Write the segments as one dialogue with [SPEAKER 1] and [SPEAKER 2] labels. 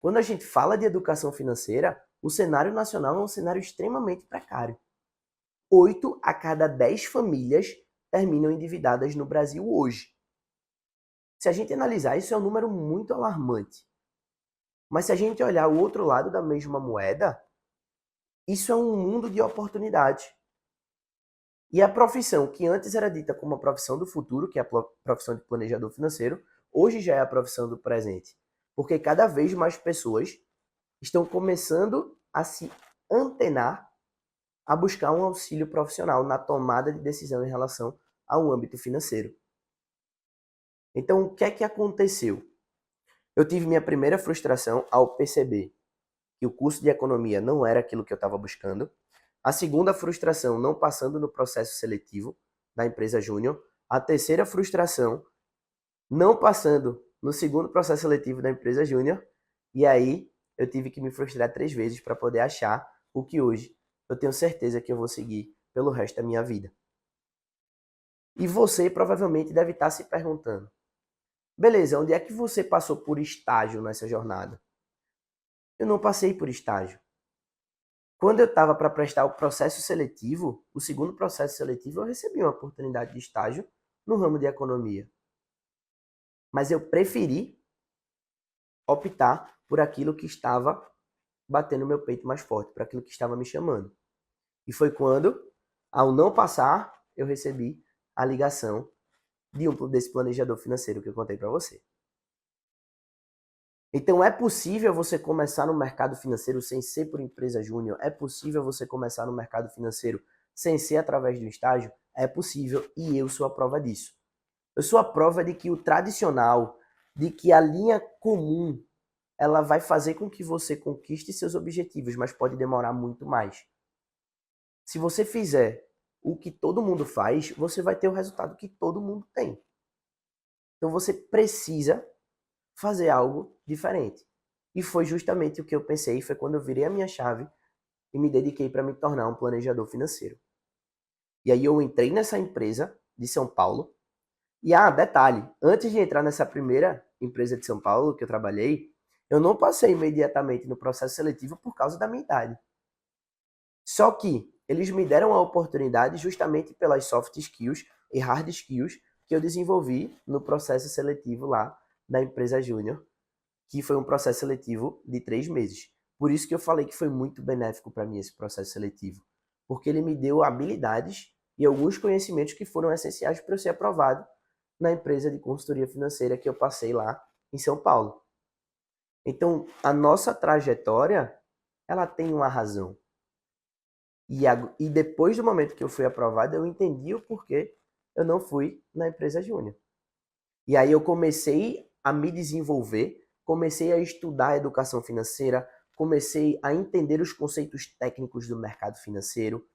[SPEAKER 1] Quando a gente fala de educação financeira, o cenário nacional é um cenário extremamente precário. 8 a cada 10 famílias terminam endividadas no Brasil hoje. Se a gente analisar, isso é um número muito alarmante. Mas se a gente olhar o outro lado da mesma moeda, isso é um mundo de oportunidade. E a profissão que antes era dita como a profissão do futuro, que é a profissão de planejador financeiro, hoje já é a profissão do presente. Porque cada vez mais pessoas estão começando a se antenar a buscar um auxílio profissional na tomada de decisão em relação ao âmbito financeiro. Então, o que é que aconteceu? Eu tive minha primeira frustração ao perceber que o curso de economia não era aquilo que eu estava buscando. A segunda frustração, não passando no processo seletivo da empresa Júnior. A terceira frustração, não passando no segundo processo seletivo da empresa Júnior. E aí, eu tive que me frustrar 3 vezes para poder achar o que hoje eu tenho certeza que eu vou seguir pelo resto da minha vida. E você provavelmente deve estar se perguntando, beleza, onde é que você passou por estágio nessa jornada? Eu não passei por estágio. Quando eu estava para prestar o processo seletivo, o segundo processo seletivo, eu recebi uma oportunidade de estágio no ramo de economia. Mas eu preferi optar por aquilo que estava batendo meu peito mais forte, por aquilo que estava me chamando. E foi quando, ao não passar, eu recebi a ligação desse planejador financeiro que eu contei para você. Então é possível você começar no mercado financeiro sem ser por empresa júnior? É possível você começar no mercado financeiro sem ser através do estágio? É possível e eu sou a prova disso. Eu sou a prova de que o tradicional, de que a linha comum, ela vai fazer com que você conquiste seus objetivos, mas pode demorar muito mais. Se você fizer o que todo mundo faz, você vai ter o resultado que todo mundo tem. Então você precisa fazer algo diferente. E foi justamente o que eu pensei, foi quando eu virei a minha chave e me dediquei para me tornar um planejador financeiro. E aí eu entrei nessa empresa de São Paulo. E detalhe, antes de entrar nessa primeira empresa de São Paulo que eu trabalhei, eu não passei imediatamente no processo seletivo por causa da minha idade. Só que eles me deram a oportunidade justamente pelas soft skills e hard skills que eu desenvolvi no processo seletivo lá da empresa Júnior, que foi um processo seletivo de 3 meses. Por isso que eu falei que foi muito benéfico para mim esse processo seletivo, porque ele me deu habilidades e alguns conhecimentos que foram essenciais para eu ser aprovado na empresa de consultoria financeira que eu passei lá em São Paulo. Então, a nossa trajetória, ela tem uma razão. E depois do momento que eu fui aprovado, eu entendi o porquê eu não fui na empresa Júnior. E aí eu comecei a me desenvolver, comecei a estudar educação financeira, comecei a entender os conceitos técnicos do mercado financeiro,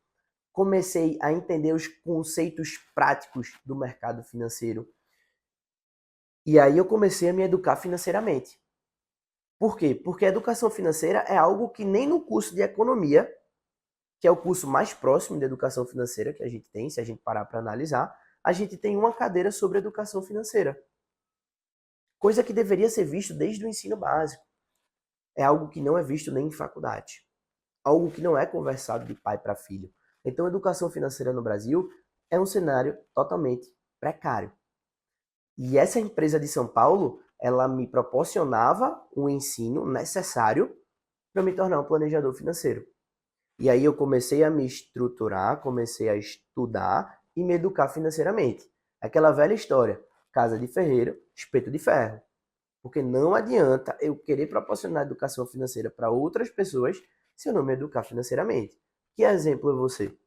[SPEAKER 1] comecei a entender os conceitos práticos do mercado financeiro. E aí eu comecei a me educar financeiramente. Por quê? Porque a educação financeira é algo que nem no curso de economia, que é o curso mais próximo de educação financeira que a gente tem, se a gente parar para analisar, a gente tem uma cadeira sobre educação financeira. Coisa que deveria ser visto desde o ensino básico. É algo que não é visto nem em faculdade. Algo que não é conversado de pai para filho. Então, a educação financeira no Brasil é um cenário totalmente precário. E essa empresa de São Paulo, ela me proporcionava um ensino necessário para me tornar um planejador financeiro. E aí eu comecei a me estruturar, comecei a estudar e me educar financeiramente. Aquela velha história, casa de ferreiro, espeto de ferro. Porque não adianta eu querer proporcionar educação financeira para outras pessoas se eu não me educar financeiramente. Que exemplo eu vou ser?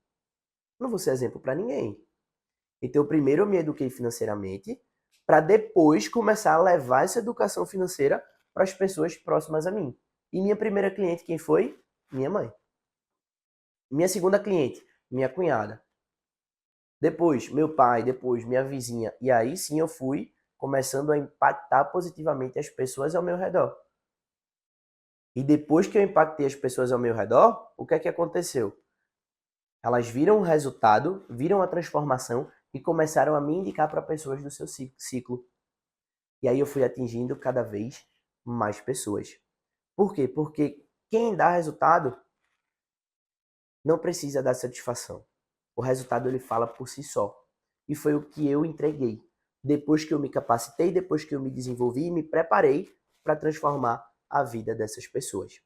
[SPEAKER 1] Não vou ser exemplo para ninguém. Então, primeiro eu me eduquei financeiramente, para depois começar a levar essa educação financeira para as pessoas próximas a mim. E minha primeira cliente, quem foi? Minha mãe. Minha segunda cliente, minha cunhada. Depois, meu pai, depois, minha vizinha. E aí sim eu fui começando a impactar positivamente as pessoas ao meu redor. E depois que eu impactei as pessoas ao meu redor, o que é que aconteceu? Elas viram o resultado, viram a transformação e começaram a me indicar para pessoas do seu ciclo. E aí eu fui atingindo cada vez mais pessoas. Por quê? Porque quem dá resultado não precisa dar satisfação. O resultado ele fala por si só. E foi o que eu entreguei. Depois que eu me capacitei, depois que eu me desenvolvi e me preparei para transformar a vida dessas pessoas.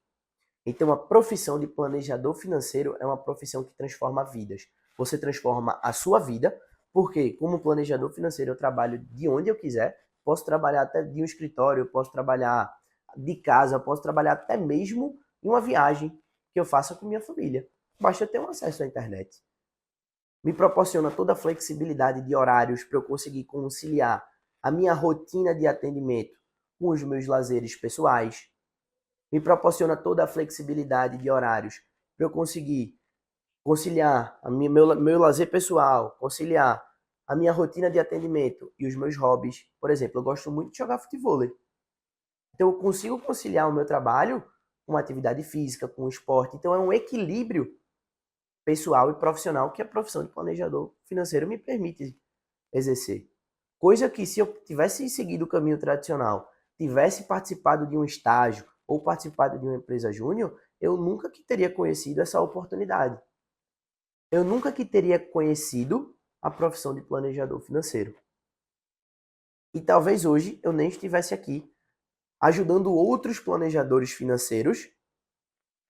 [SPEAKER 1] Então, a profissão de planejador financeiro é uma profissão que transforma vidas. Você transforma a sua vida, porque como planejador financeiro eu trabalho de onde eu quiser, posso trabalhar até de um escritório, posso trabalhar de casa, posso trabalhar até mesmo em uma viagem que eu faça com minha família. Basta eu ter um acesso à internet. Me proporciona toda a flexibilidade de horários para eu conseguir conciliar a minha rotina de atendimento com os meus lazeres pessoais. Me proporciona toda a flexibilidade de horários para eu conseguir conciliar meu lazer pessoal, conciliar a minha rotina de atendimento e os meus hobbies. Por exemplo, eu gosto muito de jogar futebol. Então eu consigo conciliar o meu trabalho com atividade física, com o esporte. Então é um equilíbrio pessoal e profissional que a profissão de planejador financeiro me permite exercer. Coisa que se eu tivesse seguido o caminho tradicional, tivesse participado de um estágio ou participado de uma empresa júnior, eu nunca que teria conhecido essa oportunidade. Eu nunca que teria conhecido a profissão de planejador financeiro. E talvez hoje eu nem estivesse aqui ajudando outros planejadores financeiros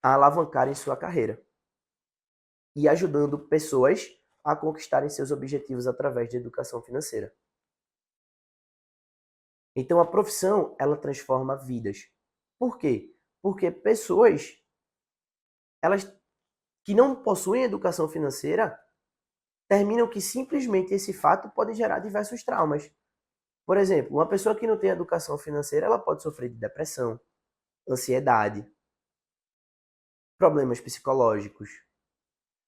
[SPEAKER 1] a alavancarem sua carreira e ajudando pessoas a conquistarem seus objetivos através de educação financeira. Então a profissão, ela transforma vidas. Por quê? Porque pessoas elas que não possuem educação financeira terminam que simplesmente esse fato pode gerar diversos traumas. Por exemplo, uma pessoa que não tem educação financeira, ela pode sofrer de depressão, ansiedade, problemas psicológicos,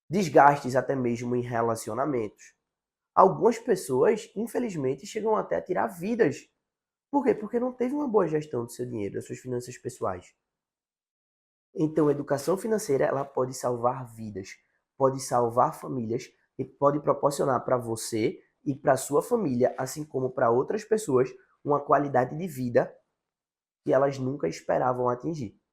[SPEAKER 1] desgastes até mesmo em relacionamentos. Algumas pessoas, infelizmente, chegam até a tirar vidas. Por quê? Porque não teve uma boa gestão do seu dinheiro, das suas finanças pessoais. Então, a educação financeira, ela pode salvar vidas, pode salvar famílias e pode proporcionar para você e para sua família, assim como para outras pessoas, uma qualidade de vida que elas nunca esperavam atingir.